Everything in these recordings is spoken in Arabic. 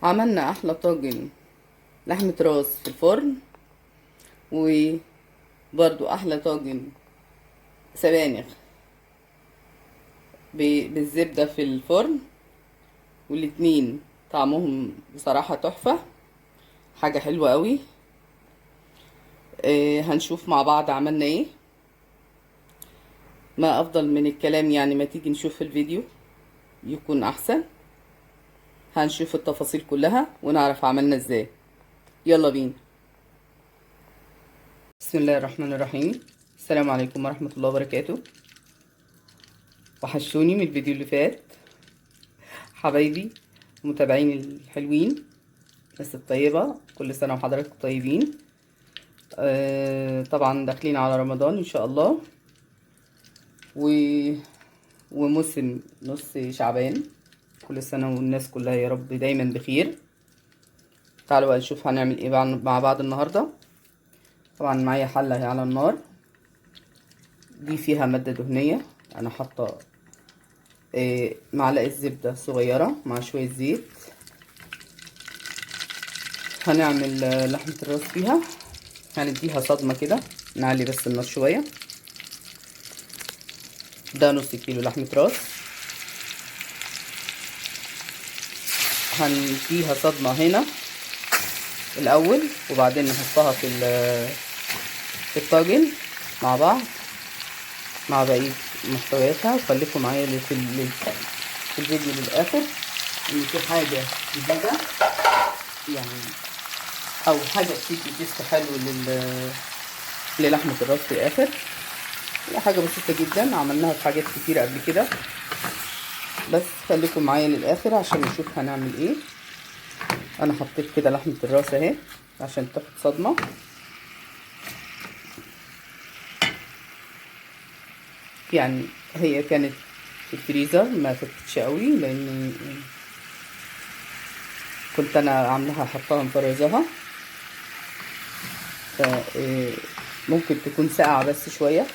عملنا احلى طاجن لحمة راس في الفرن، وبرضو احلى طاجن سبانخ بالزبدة في الفرن، والاتنين طعمهم بصراحة تحفة، حاجة حلوة قوي. هنشوف مع بعض عملنا ايه. ما افضل من الكلام يعني، ما تيجي نشوف الفيديو يكون احسن. هنشوف التفاصيل كلها ونعرف عملنا ازاي. يلا بينا. بسم الله الرحمن الرحيم. السلام عليكم ورحمة الله وبركاته. وحشوني من الفيديو اللي فات حبايبي متابعين الحلوين، الناس الطيبة، كل سنة وحضراتكم طيبين. طبعا داخلين على رمضان ان شاء الله، و... وموسم نص شعبان، كل سنة والناس كلها يا رب دايما بخير. تعالوا بقى نشوف هنعمل ايه مع بعض النهاردة. طبعا معايا حلة على النار، دي فيها مادة دهنية. انا حاطة معلقة زبدة صغيرة مع شوية زيت. هنعمل لحمة الراس فيها، هنديها صدمة كده، نعلي بس النار شوية. ده نص كيلو لحمة راس، هنديها صدمة هنا الأول، وبعدين نحطها في الطاجن مع بعض مع بقية محتوياتها. وخليكم معايا في الفيديو للآخر، إن في حاجة جديدة يعني، أو حاجة تدي تيست حلو للحمة الراس في الآخر. هي حاجة بسيطة جدا، عملناها في حاجات كتيرة قبل كده، بس خليكم معايا للآخر عشان نشوف هنعمل ايه. انا حطيت كده لحمة الراس اهي عشان تاخد صدمة. يعني هي كانت في الفريزر ما فتتش قوي، لان كنت انا عاملاها حطاها مفرزاها، ف ممكن تكون ساقعة بس شوية،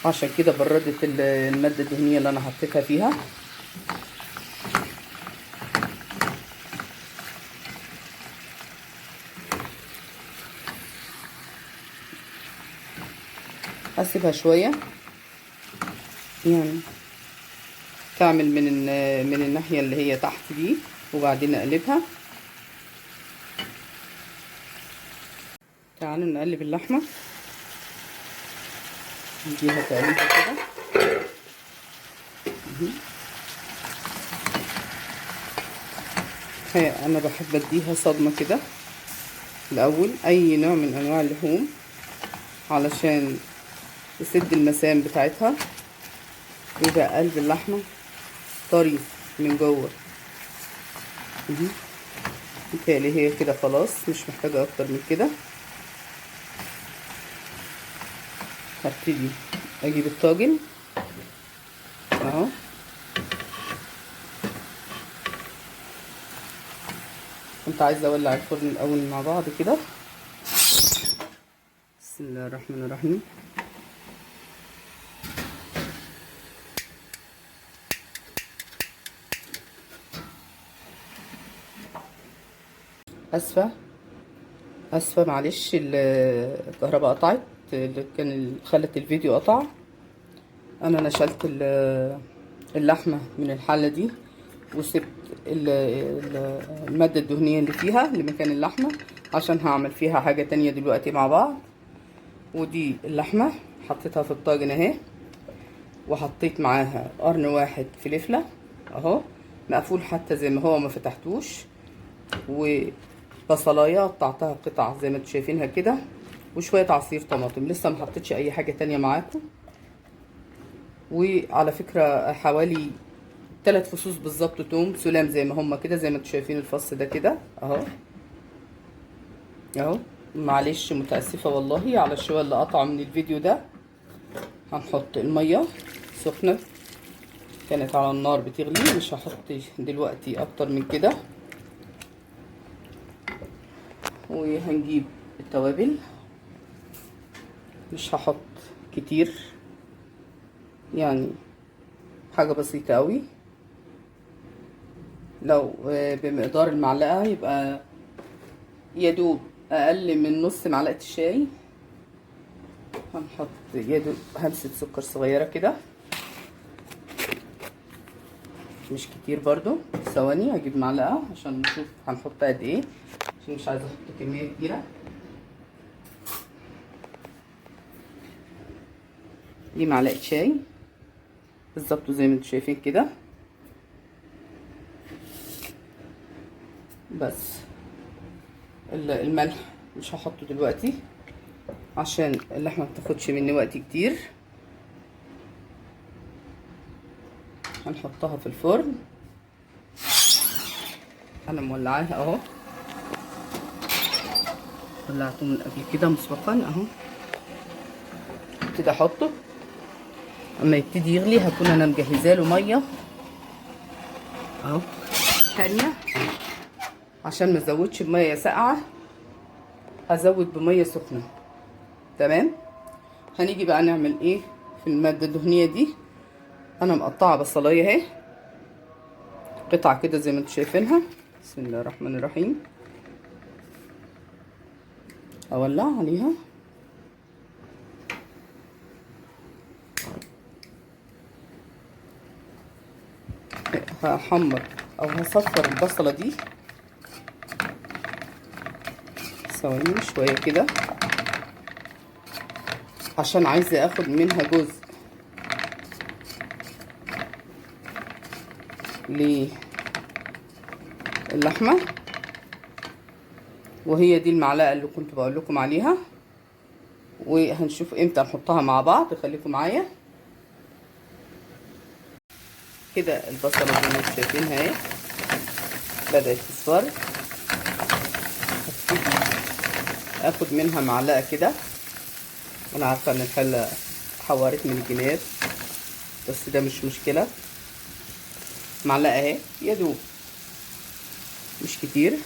عشان كده بردت المادة الدهنية اللي انا حطيتها فيها. هسيبها شوية يعني تعمل من الناحية اللي هي تحت دي، وبعدين اقلبها. تعالوا نقلب اللحمة، نديها تقليبة كده. انا بحب اديها صدمة كده الاول، اي نوع من انواع اللحوم، علشان تسد المسام بتاعتها، ويبقى قلب اللحمة طري من جوه. متهيألي هي كده خلاص، مش محتاجة اكتر من كده. هبتدي اجيب الطاجن اهو، كنت عايزة اولع الفرن الاول مع بعض كده. بسم الله الرحمن الرحيم. اسفة معلش، الكهرباء قطعت، اللي خلت الفيديو قطع. انا نشلت اللحمة من الحلة دي، وسبت المادة الدهنية اللي فيها لمكان اللحمة، عشان هعمل فيها حاجة تانية دلوقتي مع بعض. ودي اللحمة حطيتها في الطاجن اهي، وحطيت معاها قرن واحد فلفلة اهو مقفول حتى زي ما هو، ما فتحتوش. وبصلايه قطعتها قطع زي ما انتوا شايفينها كده، وشويه عصير طماطم. لسه ما حطيتش اي حاجه تانية معاكم. وعلى فكره حوالي 3 فصوص بالظبط توم سلام، زي ما هما كده، زي ما انتوا شايفين الفص ده كده اهو اهو. معلش متاسفه والله على الشويه اللي قطعوا من الفيديو ده. هنحط الميه سخنه كانت على النار بتغلي، مش هحط دلوقتي اكتر من كده. وهنجيب التوابل، مش هحط كتير يعني، حاجة بسيطة قوي. لو بمقدار المعلقة يبقى يدوب اقل من نص معلقة الشاي. هنحط يدوب همسة سكر صغيرة كده، مش كتير برضو. ثواني هجيب معلقة عشان نشوف هنحط قد ايه، عشان مش عايزة احط كمية كبيرة. دي معلقة شاي بالظبط زي ما انتم شايفين كده. بس الملح مش هحطه دلوقتي عشان اللحمة متاخدش مني وقت كتير. هنحطها في الفرن. انا مولعاها اهو، ولعته من قبل كده مسبقا اهو. ابتدي احطه، اما يبتدي يغلي هكون انا مجهزه له ميه اهو تانية، عشان ما ازودش بميه ساقعه هزود بميه سخنه. تمام. هنيجي بقى نعمل ايه في الماده الدهنيه دي. انا مقطعه بصلايه اهي قطع كده زي ما انتم شايفينها. بسم الله الرحمن الرحيم. اولع عليها. هحمر او هصفر البصله دي ثواني شويه كده، عشان عايزه اخد منها جزء للحمه، وهي دي المعلقه اللي كنت بقول لكم عليها. وهنشوف امتى نحطها مع بعض، خليكم معايا كده. البصله زي ما انتم شايفينها اهي بدات تصفر. هبتدي اخد منها معلقه كده. انا عارفه ان الحله حورت من الجناب، بس ده مش مشكله. معلقه اهي يا دوب، مش كتير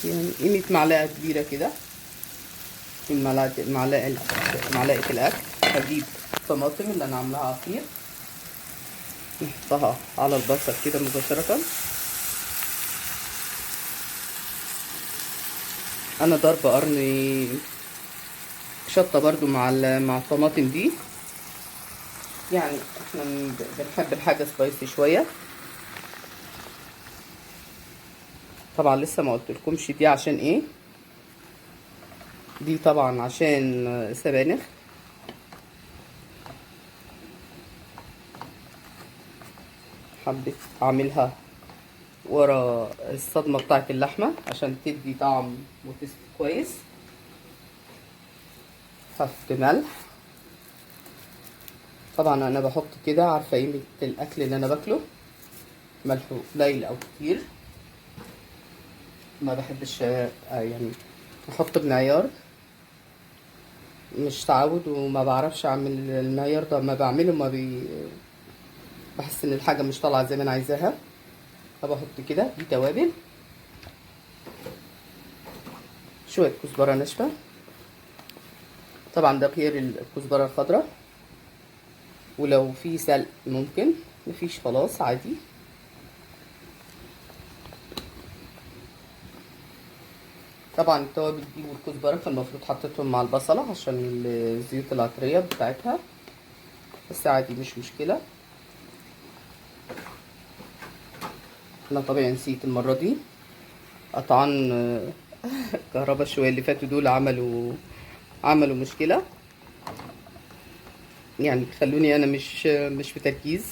يعني، قيمه معلقه كبيره كده. معلقه الاكل. هجيب الطماطم اللي انا عاملاها عصير نحطها على البصل كده مباشره. انا ضربه قرن شطه برضو مع الطماطم دي، يعني احنا بنحب الحاجه سبايسي شويه. طبعا لسه ما قلتلكمش دي عشان ايه. دي طبعا عشان سبانخ. حبيت اعملها ورا الصدمه بتاعه اللحمه عشان تدي طعم وتست كويس. حط ملح. طبعا انا بحط كده، عارفه قيمه الاكل اللي انا باكله، ملحه قليل او كتير. ما بحبش يعني احط بمعيار، مش تعود وما بعرفش اعمل المعيار ده. ما بعمله ما بحس ان الحاجه مش طالعه زي ما انا عايزاها، فبحط كده. دي توابل، شويه كزبره ناشفه، طبعا ده غير الكزبره الخضراء، ولو في سلق ممكن، مفيش خلاص عادي. طبعا التوابل دي والكزبره كان المفروض حطيتهم مع البصله عشان الزيوت العطريه بتاعتها، بس عادي مش مشكله. انا طبيعي نسيت المره دي قطعان كهربا شويه اللي فاتوا دول عملوا مشكله، يعني بيخلوني انا مش بتركيز،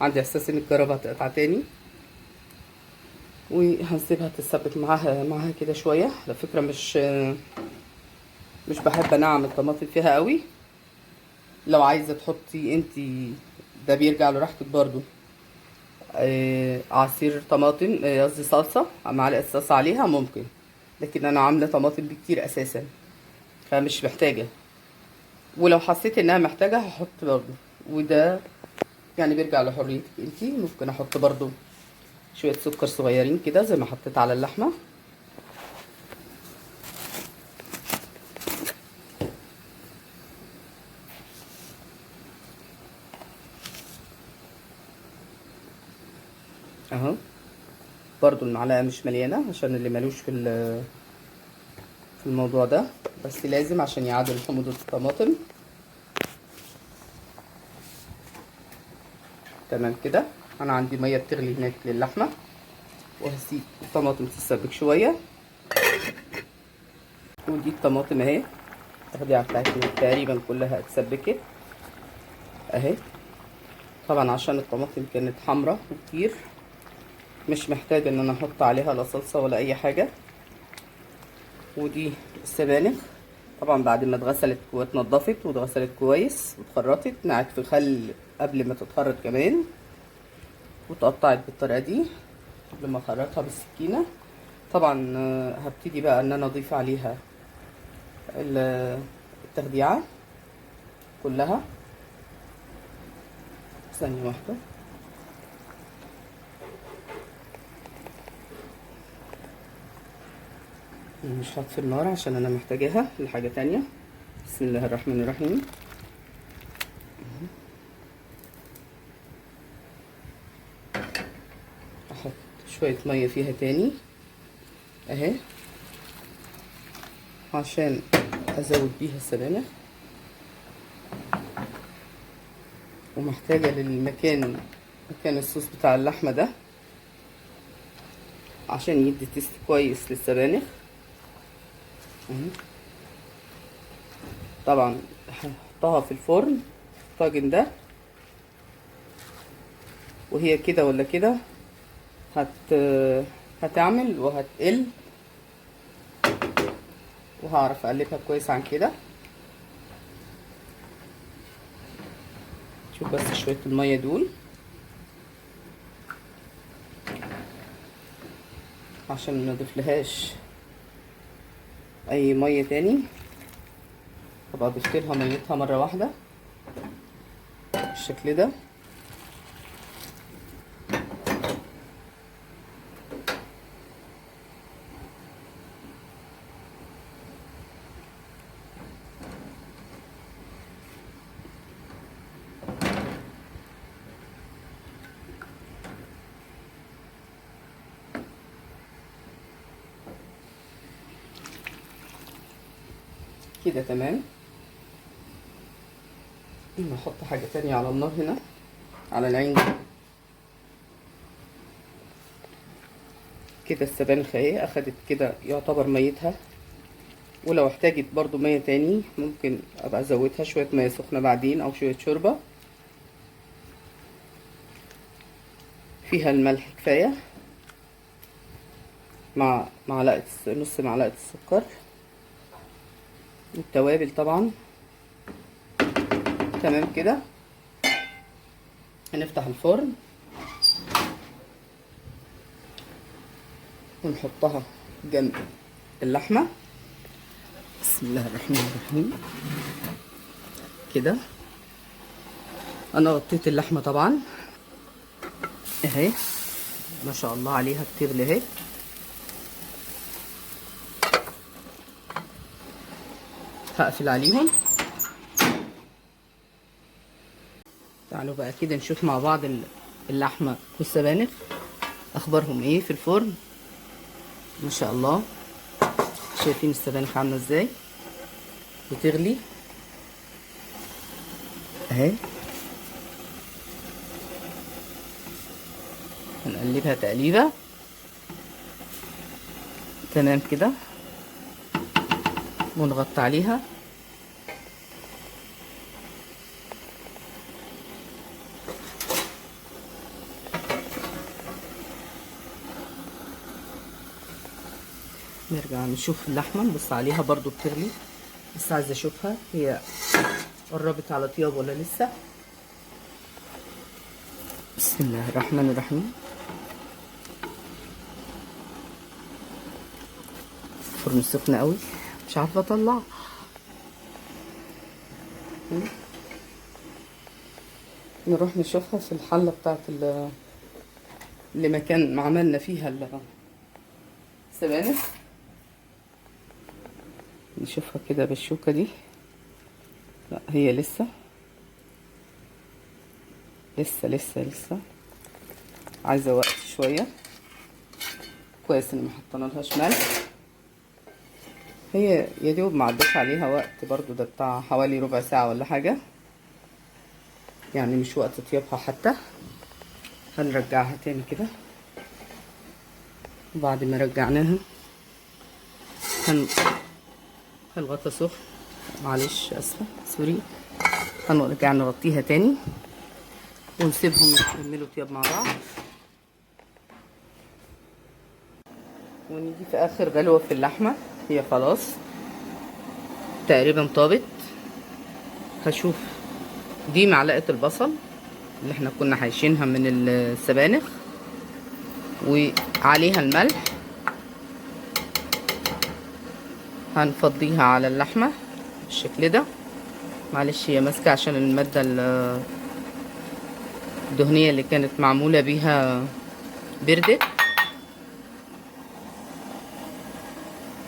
عندي احساس ان الكهرباء هتقطع تاني. وهنسيبها تتسبك معاها كده شويه. على فكره مش بحب انعم الطماطم فيها قوي. لو عايزه تحطي انتي، ده بيرجع لراحتك برضو، عصير طماطم، قصدي صلصه، معلقه صلصه عليها ممكن، لكن انا عامله طماطم بكتير اساسا فمش محتاجه. ولو حسيت انها محتاجه هحط برضو، وده يعني بيرجع لحريتك انتي. ممكن احط برضو شويه سكر صغيرين كده زي ما حطيت على اللحمه. اهو. برضو المعلقه مش مليانه عشان اللي ملوش في الموضوع ده، بس لازم عشان يعادل حموضه الطماطم. تمام كده. انا عندي ميه بتغلي هناك للحمه، وهسيب الطماطم تتسبك شويه. ودي الطماطم اهي، التخديعه بتاعتنا تقريبا كلها اتسبكت اهي. طبعا عشان الطماطم كانت حمرا وكتير، مش محتاجه ان انا احط عليها لا صلصه ولا اي حاجه. ودي السبانخ، طبعا بعد ما اتغسلت واتنضفت واتغسلت كويس واتخرطت، نقعت في الخل قبل ما تتخرط كمان، واتقطعت بالطريقه دي قبل ما اخرطها بالسكينه. طبعا هبتدي بقى ان انا اضيف عليها التخديعه كلها. ثانيه واحده. مش هطفي النار عشان انا محتاجاها لحاجه تانية. بسم الله الرحمن الرحيم. احط شويه ميه فيها تاني اهي، عشان ازود بيها السبانخ. ومحتاجه مكان الصوص بتاع اللحمه ده عشان يدي تيست كويس للسبانخ اهي. طبعا هحطها في الفرن الطاجن ده، وهي كده ولا كده هتعمل وهتقل، وهعرف اقلبها كويس عن كده. شوف بس شويه الميه دول عشان ما نضيفلهاش اي ميه تاني، هبقى ضفت لها ميتها مره واحده بالشكل ده. كده تمام. نحط حاجه تانية على النار هنا على العين دي. كده السبانخ اهي اخدت كده يعتبر ميتها، ولو احتاجت برضو ميه تاني ممكن ابقى ازودها شويه ميه سخنه بعدين او شويه شوربه. فيها الملح كفايه مع نص معلقه السكر، والتوابل طبعا. تمام كده. هنفتح الفرن ونحطها جنب اللحمه. بسم الله الرحمن الرحيم. كده انا غطيت اللحمه طبعا اهي، ما شاء الله عليها بتغلي اهي. هقفل عليهم. تعالوا بقى كده نشوف مع بعض اللحمه والسبانخ اخبارهم ايه في الفرن. ما شاء الله، شايفين السبانخ عامله ازاي بتغلي اهي. هنقلبها تقليبه. تمام كده، ونغطي عليها. نرجع نشوف اللحمه، نبص عليها برضو بتغلي، بس عايزه اشوفها هي قربت على طياب ولا لسه. بسم الله الرحمن الرحيم. الفرن سخن قوي، مش عارفه اطلع. نروح نشوفها في الحله بتاعت اللي مكان ما عملنا فيها السبانخ. نشوفها كده بالشوكه دي. لا هي لسه لسه عايزه وقت شويه. كويس ان محطنا لهاش ملح. هي يا دوب ما عداش عليها وقت برضو، ده بتاع حوالي ربع ساعه ولا حاجه، يعني مش وقت طيابها حتى. هنرجعها تاني كده. وبعد ما رجعناها الغطا سخن، معلش اسفه سوري. هنرجع نغطيها تاني ونسيبهم يكملوا طياب مع بعض. ونيجي في اخر غلوه في اللحمه، هي خلاص تقريبا طابت. هشوف دي معلقه البصل اللي احنا كنا حايشينها من السبانخ وعليها الملح. هنفضيها على اللحمه بالشكل ده. معلش هي ماسكه عشان الماده الدهنيه اللي كانت معموله بيها بردت.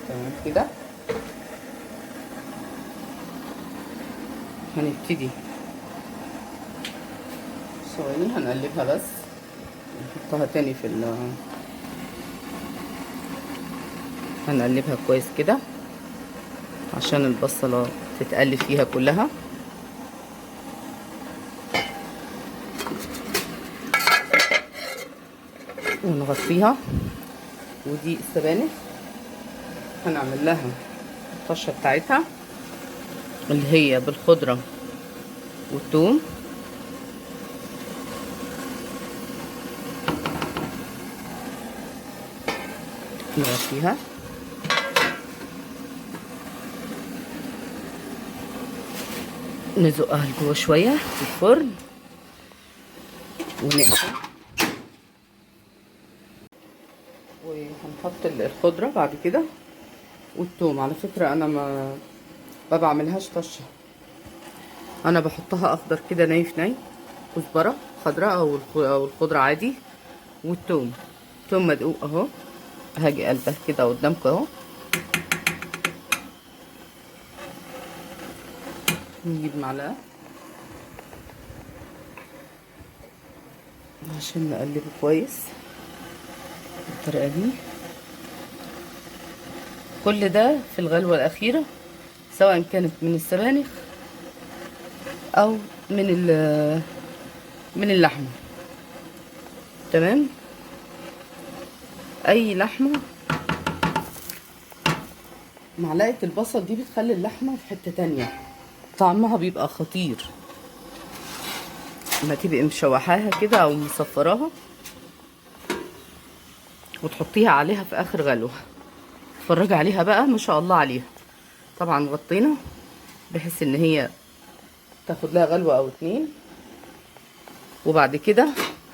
تمام كده. هنبتدي ثواني هنقلبها بس، نحطها تاني في هنقلبها كويس كده عشان البصلة تتقلب فيها كلها. ونغطيها. ودي السبانخ هنعمل لها الطشة بتاعتها اللي هي بالخضرة والثوم. نغطيها نزقها لجوه شوية في الفرن ونقفل. وهنحط الخضرة بعد كده والثوم. على فكرة انا ما بعملهاش طشة، انا بحطها اخضر كده نايف ناي. كزبرة خضراء او الخضرة عادي، والثوم ثوم مدقوق اهو. هاجي قلبه كده قدامكم اهو. نجيب معلقة عشان نقلبه كويس بالطريقة دي. كل ده في الغلوة الأخيرة، سواء كانت من السبانخ أو من اللحمة. تمام. أي لحمة، معلقة البصل دي بتخلي اللحمة في حتة تانية، طعمها بيبقى خطير. لما تبقي مشوحاها كده أو مصفراها وتحطيها عليها في آخر غلوة، اتفرجي عليها بقى ما شاء الله عليها. طبعا غطينا بحيث ان هي تاخد لها غلوة او اتنين، وبعد كده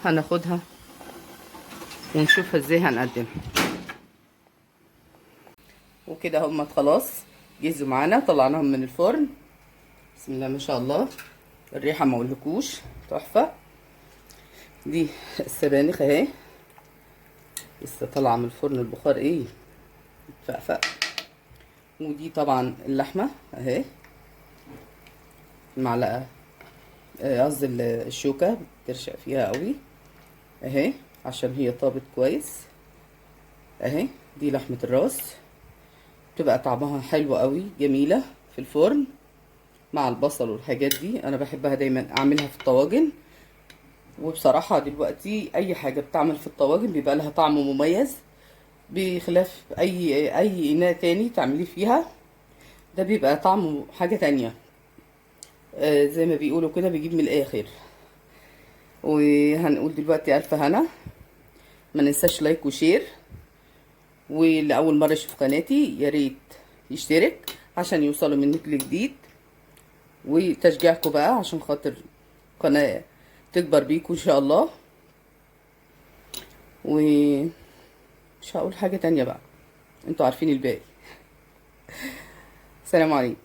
هناخدها ونشوفها ازاي هنقدمها. وكده هما خلاص جهزوا معانا، طلعناهم من الفرن. بسم الله ما شاء الله، الريحة ما اقولكوش تحفة. دي السبانخ اهي لسه طالعة من الفرن، البخار ايه فقفق. ودي طبعا اللحمة اهي، معلقة قصدي الشوكة بترشق فيها قوي اهي عشان هي طابت كويس اهي. دي لحمة الراس، بتبقى طعمها حلو قوي جميلة في الفرن مع البصل والحاجات دي. انا بحبها دايما اعملها في الطواجن، وبصراحة دلوقتي اي حاجة بتعمل في الطواجن بيبقى لها طعم مميز بخلاف اي اناء تاني تعمليه فيها، ده بيبقى طعمه حاجة تانية. زي ما بيقولوا كده بيجيب من الاخر. وهنقول دلوقتي الف هنا. ما ننساش لايك وشير، واللي اول مره يشوف قناتي يا ريت يشترك عشان يوصلوا مني كل جديد، وتشجيعكم بقى عشان خاطر قناه تكبر بيكم ان شاء الله. ومش هقول حاجه تانية بقى، انتوا عارفين الباقي. سلام عليكم.